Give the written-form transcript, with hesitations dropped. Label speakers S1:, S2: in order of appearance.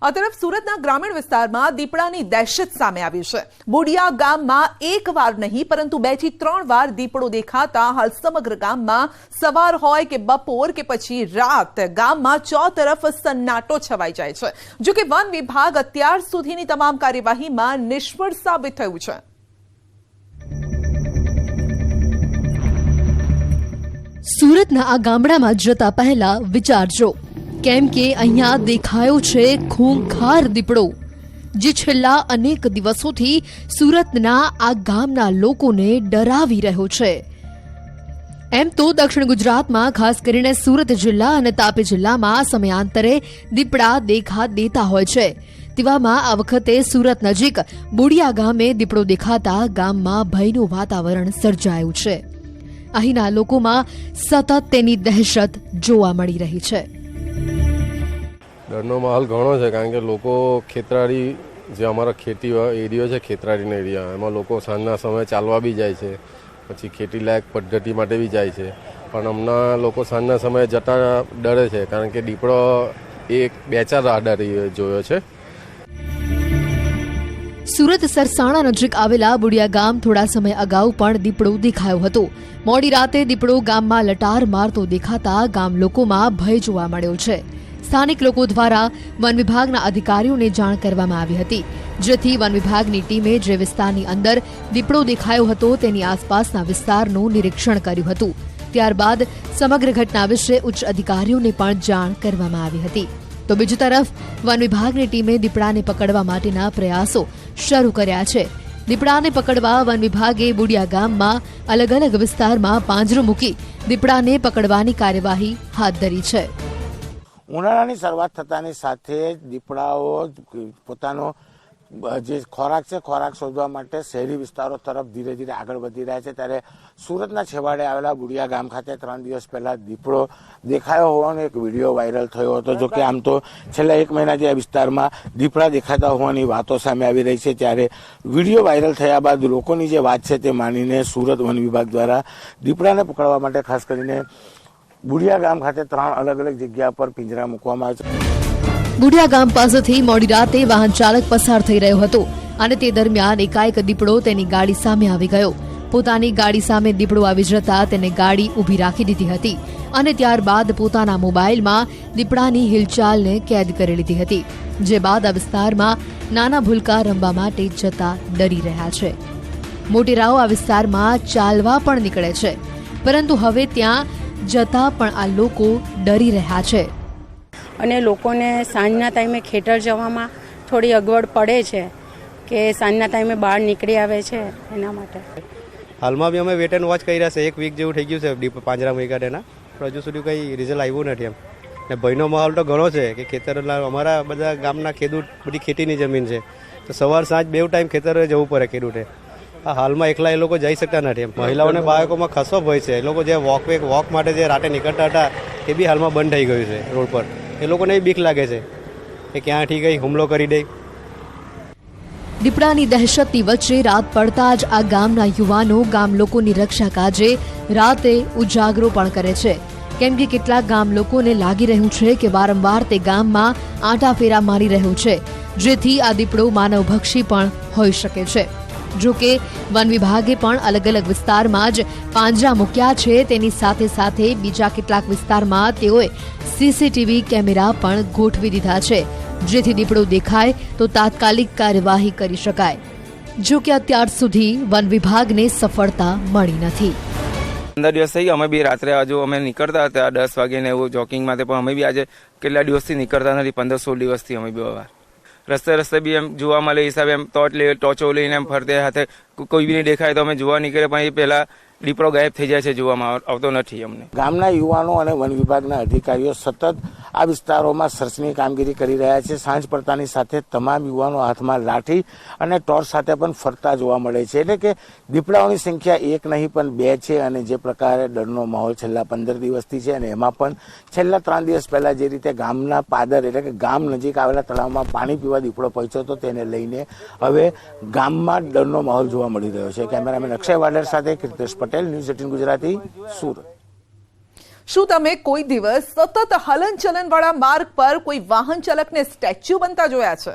S1: આ તરફ સુરતના ગ્રામીણ વિસ્તારમાં દીપડાની દહેશત સામે આવી છે। બોડિયા ગામમાં એકવાર નહીં પરંતુ 2 થી 3 વાર દીપડો દેખાતા હાલ સમગ્ર ગામમાં સવાર હોય કે બપોર કે પછી રાત ગામમાં ચોતરફ સન્નાટો છવાઈ જાય છે। જો કે વન વિભાગ અત્યાર સુધીની તમામ કાર્યવાહીમાં નિષ્ફળ સાબિત થયું છે।
S2: સુરતના આ ગામડામાં જતા પહેલા વિચારજો, કેમ કે અહીંયા દેખાયો છે ખૂંખાર દીપડો, જે છેલ્લા અનેક દિવસોથી સુરતના આ ગામના લોકોને ડરાવી રહ્યો છે। એમ તો દક્ષિણ ગુજરાતમાં ખાસ કરીને સુરત જિલ્લા અને તાપી જિલ્લામાં સમયાંતરે દીપડા દેખા દેતા હોય છે। તેવામાં આ વખતે સુરત નજીક બોડિયા ગામે દીપડો દેખાતા ગામમાં ભયનું વાતાવરણ સર્જાયું છે। અહીંના લોકોમાં સતત તેની દહેશત જોવા મળી રહી છે।
S3: ડરનો માહોલ ઘણો છે, કારણ કે લોકો ખેતરાળી, જે અમારા ખેતી એરિયો છે ખેતરાળીનો એરિયા, એમાં લોકો સાંજના સમયે ચાલવા બી જાય છે, પછી ખેતીલાયક પદ્ધતિ માટે બી જાય છે, પણ હમણાં લોકો સાંજના સમયે જતા ડરે છે, કારણ કે દીપડો 2-4 રાહદારી જોયો છે।
S2: સુરત સરસાણા નજીક આવેલા બોડિયા ગામ થોડા સમય અગાઉ પણ દીપડો દેખાયો હતો। મોડી રાતે દીપડો ગામમાં લટાર મારતો દેખાતા ગામ લોકોમાં ભય જોવા મળ્યો છે। સ્થાનિક લોકો દ્વારા વન વિભાગના અધિકારીઓને જાણ કરવામાં આવી હતી, જેથી વન વિભાગની ટીમે જે વિસ્તારની અંદર દીપડો દેખાયો હતો તેની આસપાસના વિસ્તારનું નિરીક્ષણ કર્યું હતું। ત્યારબાદ સમગ્ર ઘટના વિશે ઉચ્ચ અધિકારીઓને પણ જાણ કરવામાં આવી હતી। તો બીજી તરફ વન વિભાગની ટીમે દીપડાને પકડવા માટેના પ્રયાસો શરૂ કર્યા છે। દીપડાને પકડવા વન વિભાગે બોડિયા ગામમાં અલગ અલગ વિસ્તારમાં પાંજરું મૂકી દીપડાને પકડવાની કાર્યવાહી હાથ ધરી છે।
S4: ઉનાળાની શરૂઆત થતાની સાથે દીપડાઓ પોતાનો જે ખોરાક છે ખોરાક શોધવા માટે શહેરી વિસ્તારો તરફ ધીરે ધીરે આગળ વધી રહ્યા છે। ત્યારે સુરતના છેવાડે આવેલા બોડિયા ગામ ખાતે 3 દિવસ પહેલા દીપડો દેખાયો હોવાનો એક વિડીયો વાયરલ થયો હતો। જો કે આમ તો છેલ્લા 1 મહિનાથી આ વિસ્તારમાં દીપડા દેખાતા હોવાની વાતો સામે આવી રહી છે। ત્યારે વિડીયો વાયરલ થયા બાદ લોકોની જે વાત છે તે માનીને સુરત વન વિભાગ દ્વારા દીપડાને પકડવા માટે ખાસ કરીને બોડિયા ગામ ખાતે 3 અલગ અલગ જગ્યા પર પિંજરા મૂકવામાં આવ્યા છે।
S2: બોડિયા ગામ પાસેથી મોડી રાતે વાહન ચાલક પસાર થઈ રહ્યો હતો અને તે દરમિયાન એકાએક દીપડો તેની ગાડી સામે આવી ગયો। પોતાની ગાડી સામે દીપડો આવી જતા તેને ગાડી ઊભી રાખી દીધી હતી અને ત્યારબાદ પોતાના મોબાઈલમાં દીપડાની હિલચાલને કેદ કરી લીધી હતી। જે બાદ આ વિસ્તારમાં નાના ભૂલકા રમવા માટે જતા ડરી રહ્યા છે। મોટેરાઓ આ વિસ્તારમાં ચાલવા પણ નીકળે છે, પરંતુ હવે ત્યાં જતા પણ આ લોકો ડરી રહ્યા છે।
S5: અને લોકોને સાંજના ટાઈમે ખેતર જવામાં થોડી અગવડ પડે છે કે સાંજના ટાઈમે બહાર નીકળી આવે છે, એના માટે
S6: હાલમાં બી અમે વેટ એન્ડ વોચ કરી રહ્યા છે। 1 વીક જેવું થઈ ગયું છે પાંજરા મૂક્યા તેના, પણ હજુ સુધી કંઈ રિઝલ્ટ આવ્યું નથી એમ। ને ભયનો માહોલ તો ઘણો છે કે ખેતર અમારા બધા ગામના ખેડૂત, બધી ખેતીની જમીન છે, તો સવાર સાંજ 2 ટાઈમ ખેતરે જવું પડે ખેડૂતે। આ હાલમાં એકલા એ લોકો જઈ શકતા નથી એમ। મહિલાઓને બાળકોમાં ખાસો ભય છે। એ લોકો જે વોક માટે જે રાતે નીકળતા હતા એ બી હાલમાં બંધ થઈ ગયું છે રોડ પર। એ લોકોને બીક લાગે છે કે ક્યાંથી કઈ હુમલો કરી દે।
S2: દીપડાની દહેશતની વચ્ચે રાત પડતા જ આ ગામના યુવાનો ગામ લોકોની રક્ષા કાજે રાતે ઉજાગરો પણ કરે છે, કેમ કે કેટલાક ગામ લોકોને લાગી રહ્યું છે કે વારંવાર તે ગામમાં આંટાફેરા મારી રહ્યું છે, જેથી આ દીપડો માનવભક્ષી પણ હોઈ શકે છે। જો કે વન વિભાગે પણ અલગ અલગ વિસ્તારમાં જ પાંજરા મૂક્યા છે। તેની સાથે સાથે બીજા કેટલાક વિસ્તારમાં તેઓએ સીસીટીવી કેમેરા પણ ગોઠવી દીધા છે, જેથી દીપડો દેખાય તો તાત્કાલિક કાર્યવાહી કરી શકાય। જો કે અત્યાર સુધી વન વિભાગને સફળતા મળી નથી।
S7: 15 દિવસ થઈ અમે બી રાત્રે હજુ અમે નીકળતા હતા 10 વાગે ને એવું જોકિંગ માટે, પણ અમે બી આજે કેટલા દિવસથી નીકળતા નથી, 15-16 દિવસથી અમે બી બહાર રસ્તે બી એમ જોવા મળે હિસાબે એમ ટોર્ચો લઈને એમ ફરતે હાથે કોઈ બી નહીં દેખાય તો અમે જોવા નીકળે, પણ એ પહેલા દીપડો ગાયબ થઈ જાય છે, જોવામાં આવતો નથી અમને।
S4: ગામના યુવાનો અને વન વિભાગના અધિકારીઓ સતત આ વિસ્તારોમાં સર્ચની કામગીરી કરી રહ્યા છે। સાંજ પડતાની સાથે તમામ યુવાનો હાથમાં લાઠી અને ટોર્ચ સાથે પણ ફરતા જોવા મળે છે। એટલે કે દીપડાઓની સંખ્યા 1 નહીં પણ 2 છે। અને જે પ્રકારે ડરનો માહોલ છેલ્લા 15 દિવસથી છે, અને એમાં પણ છેલ્લા 3 દિવસ પહેલા જે રીતે ગામના પાદર એટલે કે ગામ નજીક આવેલા તળાવમાં પાણી પીવા દીપડો પહોંચ્યો હતો, તેને લઈને હવે ગામમાં ડરનો માહોલ જોવા મળી રહ્યો છે। કેમેરામેન અક્ષય વાડર સાથે કીર્તેશ પટેલ, ન્યૂઝ 18 ગુજરાતી, સુરત।
S1: શું તમે કોઈ દિવસ સતત હલનચલન વાળા માર્ગ પર કોઈ વાહન ચાલકને સ્ટેચ્યુ બનતા જોયા છે?